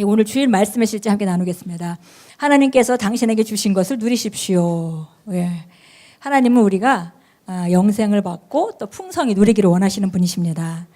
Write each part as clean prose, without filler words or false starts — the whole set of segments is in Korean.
오늘 주일 말씀의 실제 함께 나누겠습니다. 하나님께서 당신에게 주신 것을 누리십시오. 예. 하나님은 우리가 영생을 받고 또 풍성히 누리기를 원하시는 분이십니다.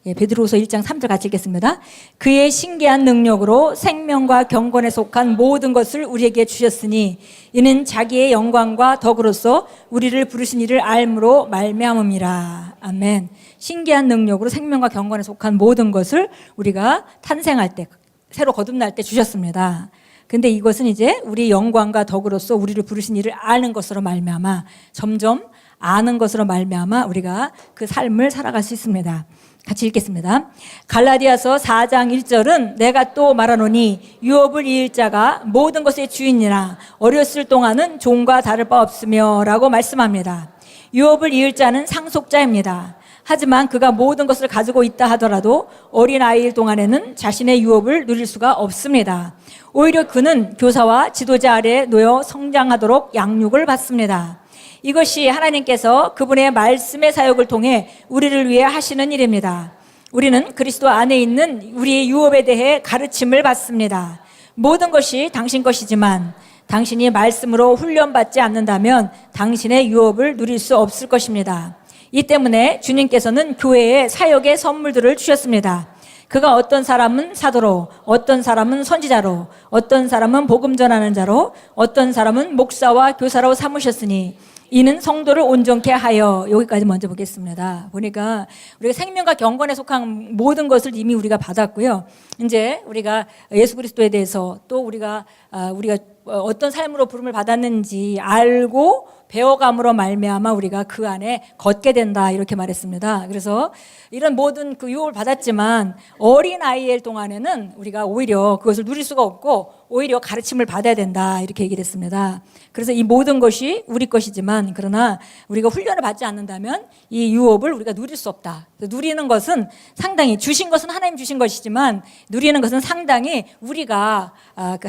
예, 베드로후서 1장 3절 같이 읽겠습니다. 그의 신기한 능력으로 생명과 경건에 속한 모든 것을 우리에게 주셨으니 이는 자기의 영광과 덕으로서 우리를 부르신 이를 알므로 말미암음이라. 아멘. 신기한 능력으로 생명과 경건에 속한 모든 것을 우리가 탄생할 때, 새로 거듭날 때 주셨습니다. 근데 이것은 이제 우리 영광과 덕으로서 우리를 부르신 이를 아는 것으로 말미암아, 점점 아는 것으로 말미암아 우리가 그 삶을 살아갈 수 있습니다. 같이 읽겠습니다. 갈라디아서 4장 1절은 내가 또 말하노니 유업을 이을 자가 모든 것의 주인이나 어렸을 동안은 종과 다를 바 없으며 라고 말씀합니다. 유업을 이을 자는 상속자입니다. 하지만 그가 모든 것을 가지고 있다 하더라도 어린아이일 동안에는 자신의 유업을 누릴 수가 없습니다. 오히려 그는 교사와 지도자 아래에 놓여 성장하도록 양육을 받습니다. 이것이 하나님께서 그분의 말씀의 사역을 통해 우리를 위해 하시는 일입니다. 우리는 그리스도 안에 있는 우리의 유업에 대해 가르침을 받습니다. 모든 것이 당신 것이지만 당신이 말씀으로 훈련받지 않는다면 당신의 유업을 누릴 수 없을 것입니다. 이 때문에 주님께서는 교회에 사역의 선물들을 주셨습니다. 그가 어떤 사람은 사도로, 어떤 사람은 선지자로, 어떤 사람은 복음 전하는 자로, 어떤 사람은 목사와 교사로 삼으셨으니 이는 성도를 온전케 하여. 여기까지 먼저 보겠습니다. 보니까 우리가 생명과 경건에 속한 모든 것을 이미 우리가 받았고요. 이제 우리가 예수 그리스도에 대해서 또 우리가 어떤 삶으로 부름을 받았는지 알고 배워감으로 말미암아 우리가 그 안에 걷게 된다, 이렇게 말했습니다. 그래서 이런 모든 그 유업을 받았지만 어린 아이일 동안에는 우리가 오히려 그것을 누릴 수가 없고 오히려 가르침을 받아야 된다, 이렇게 얘기를 했습니다. 그래서 이 모든 것이 우리 것이지만 그러나 우리가 훈련을 받지 않는다면 이 유업을 우리가 누릴 수 없다. 누리는 것은 상당히, 주신 것은 하나님 주신 것이지만 누리는 것은 상당히 우리가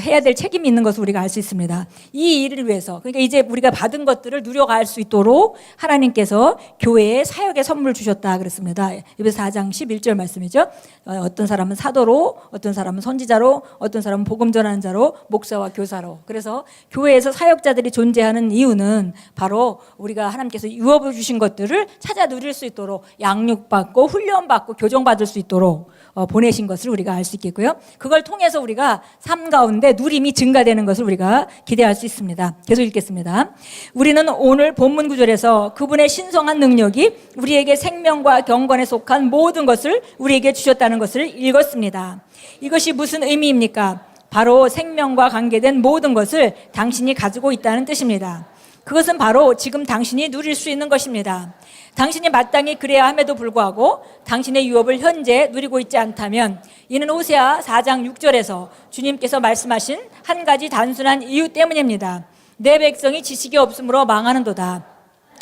해야 될 책임이 있는 것을 우리가 알 수 있습니다. 이 일을 위해서, 그러니까 이제 우리가 받은 것들을 누려갈 수 있도록 하나님께서 교회에 사역의 선물 주셨다 그랬습니다. 에베소 4장 11절 말씀이죠. 어떤 사람은 사도로, 어떤 사람은 선지자로, 어떤 사람은 복음 전하는 자로, 목사와 교사로. 그래서 교회에서 사역자들이 존재하는 이유는 바로 우리가 하나님께서 유업을 주신 것들을 찾아 누릴 수 있도록 양육받고 훈련받고 교정받을 수 있도록 보내신 것을 우리가 알 수 있겠고요. 그걸 통해서 우리가 삶 가운데 누림이 증가되는 것을 우리가 기대할 수 있습니다. 계속 읽겠습니다. 우리는 오늘 본문 구절에서 그분의 신성한 능력이 우리에게 생명과 경건에 속한 모든 것을 우리에게 주셨다는 것을 읽었습니다. 이것이 무슨 의미입니까? 바로 생명과 관계된 모든 것을 당신이 가지고 있다는 뜻입니다. 그것은 바로 지금 당신이 누릴 수 있는 것입니다. 당신이 마땅히 그래야 함에도 불구하고 당신의 유업을 현재 누리고 있지 않다면 이는 호세아 4장 6절에서 주님께서 말씀하신 한 가지 단순한 이유 때문입니다. 내 백성이 지식이 없으므로 망하는도다.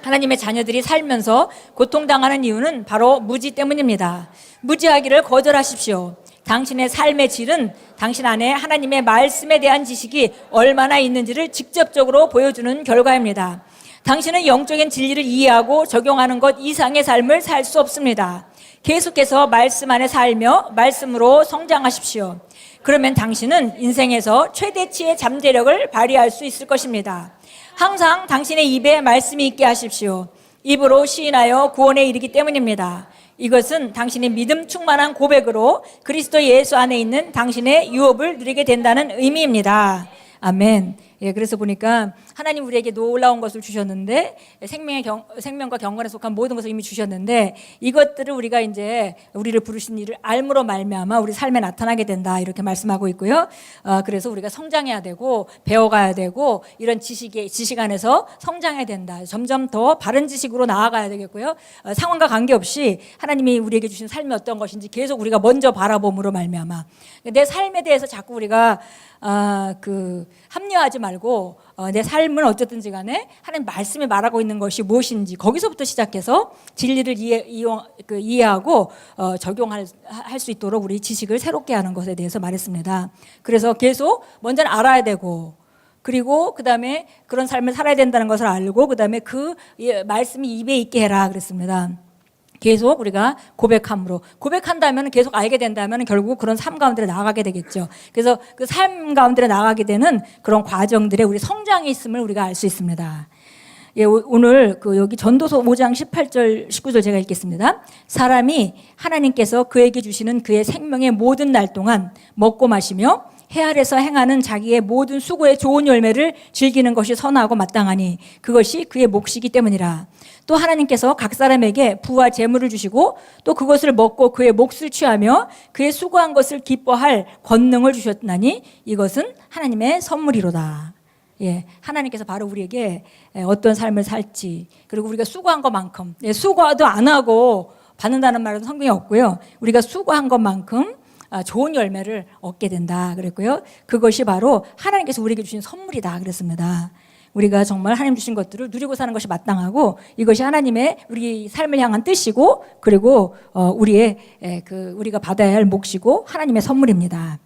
하나님의 자녀들이 살면서 고통당하는 이유는 바로 무지 때문입니다. 무지하기를 거절하십시오. 당신의 삶의 질은 당신 안에 하나님의 말씀에 대한 지식이 얼마나 있는지를 직접적으로 보여주는 결과입니다. 당신은 영적인 진리를 이해하고 적용하는 것 이상의 삶을 살 수 없습니다. 계속해서 말씀 안에 살며 말씀으로 성장하십시오. 그러면 당신은 인생에서 최대치의 잠재력을 발휘할 수 있을 것입니다. 항상 당신의 입에 말씀이 있게 하십시오. 입으로 시인하여 구원에 이르기 때문입니다. 이것은 당신의 믿음 충만한 고백으로 그리스도 예수 안에 있는 당신의 유업을 누리게 된다는 의미입니다. 아멘. 예, 그래서 보니까 하나님 우리에게 놀라운 것을 주셨는데 생명과 경건에 속한 모든 것을 이미 주셨는데 이것들을 우리가 이제 우리를 부르신 일을 알므로 말미암아 우리 삶에 나타나게 된다, 이렇게 말씀하고 있고요. 그래서 우리가 성장해야 되고 배워가야 되고 이런 지식 안에서 성장해야 된다. 점점 더 바른 지식으로 나아가야 되겠고요. 상황과 관계없이 하나님이 우리에게 주신 삶이 어떤 것인지 계속 우리가 먼저 바라봄으로 말미암아 내 삶에 대해서 자꾸 우리가 합리화하지 말고 내 삶은 어쨌든지 간에 하나님 말씀이 말하고 있는 것이 무엇인지 거기서부터 시작해서 진리를 이해하고 적용할 수 있도록 우리 지식을 새롭게 하는 것에 대해서 말했습니다. 그래서 계속 먼저는 알아야 되고 그리고 그 다음에 그런 삶을 살아야 된다는 것을 알고 그 다음에 그 말씀이 입에 있게 해라 그랬습니다. 계속 우리가 고백함으로, 고백한다면 계속 알게 된다면 결국 그런 삶 가운데 나아가게 되겠죠. 그래서 그 삶 가운데 나아가게 되는 그런 과정들에 우리 성장이 있음을 우리가 알 수 있습니다. 예, 오늘 여기 전도서 5장 18절 19절 제가 읽겠습니다. 사람이 하나님께서 그에게 주시는 그의 생명의 모든 날 동안 먹고 마시며 해 아래서 행하는 자기의 모든 수고의 좋은 열매를 즐기는 것이 선하고 마땅하니 그것이 그의 몫이기 때문이라. 또 하나님께서 각 사람에게 부와 재물을 주시고 또 그것을 먹고 그의 몫을 취하며 그의 수고한 것을 기뻐할 권능을 주셨나니 이것은 하나님의 선물이로다. 예, 하나님께서 바로 우리에게 어떤 삶을 살지, 그리고 우리가 수고한 것만큼, 수고도 안 하고 받는다는 말은 성경에 없고요. 우리가 수고한 것만큼 좋은 열매를 얻게 된다 그랬고요. 그것이 바로 하나님께서 우리에게 주신 선물이다 그랬습니다. 우리가 정말 하나님 주신 것들을 누리고 사는 것이 마땅하고 이것이 하나님의 우리 삶을 향한 뜻이고, 그리고 우리의 우리가 받아야 할 몫이고 하나님의 선물입니다.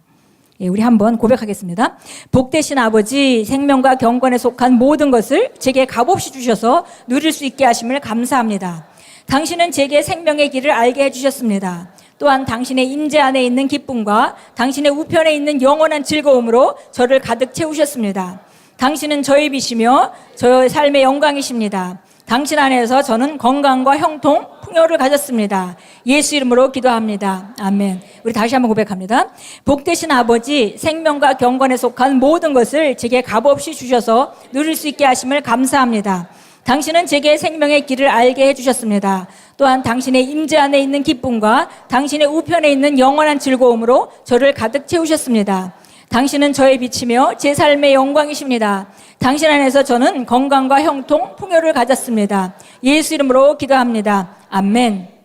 예, 우리 한번 고백하겠습니다. 복되신 아버지, 생명과 경건에 속한 모든 것을 제게 값없이 주셔서 누릴 수 있게 하심을 감사합니다. 당신은 제게 생명의 길을 알게 해주셨습니다. 또한 당신의 임재 안에 있는 기쁨과 당신의 우편에 있는 영원한 즐거움으로 저를 가득 채우셨습니다. 당신은 저의 빛이며 저의 삶의 영광이십니다. 당신 안에서 저는 건강과 형통, 풍요를 가졌습니다. 예수 이름으로 기도합니다. 아멘. 우리 다시 한번 고백합니다. 복되신 아버지, 생명과 경건에 속한 모든 것을 제게 값없이 주셔서 누릴 수 있게 하심을 감사합니다. 당신은 제게 생명의 길을 알게 해주셨습니다. 또한 당신의 임재 안에 있는 기쁨과 당신의 우편에 있는 영원한 즐거움으로 저를 가득 채우셨습니다. 당신은 저의 빛이며 제 삶의 영광이십니다. 당신 안에서 저는 건강과 형통, 풍요를 가졌습니다. 예수 이름으로 기도합니다. 아멘.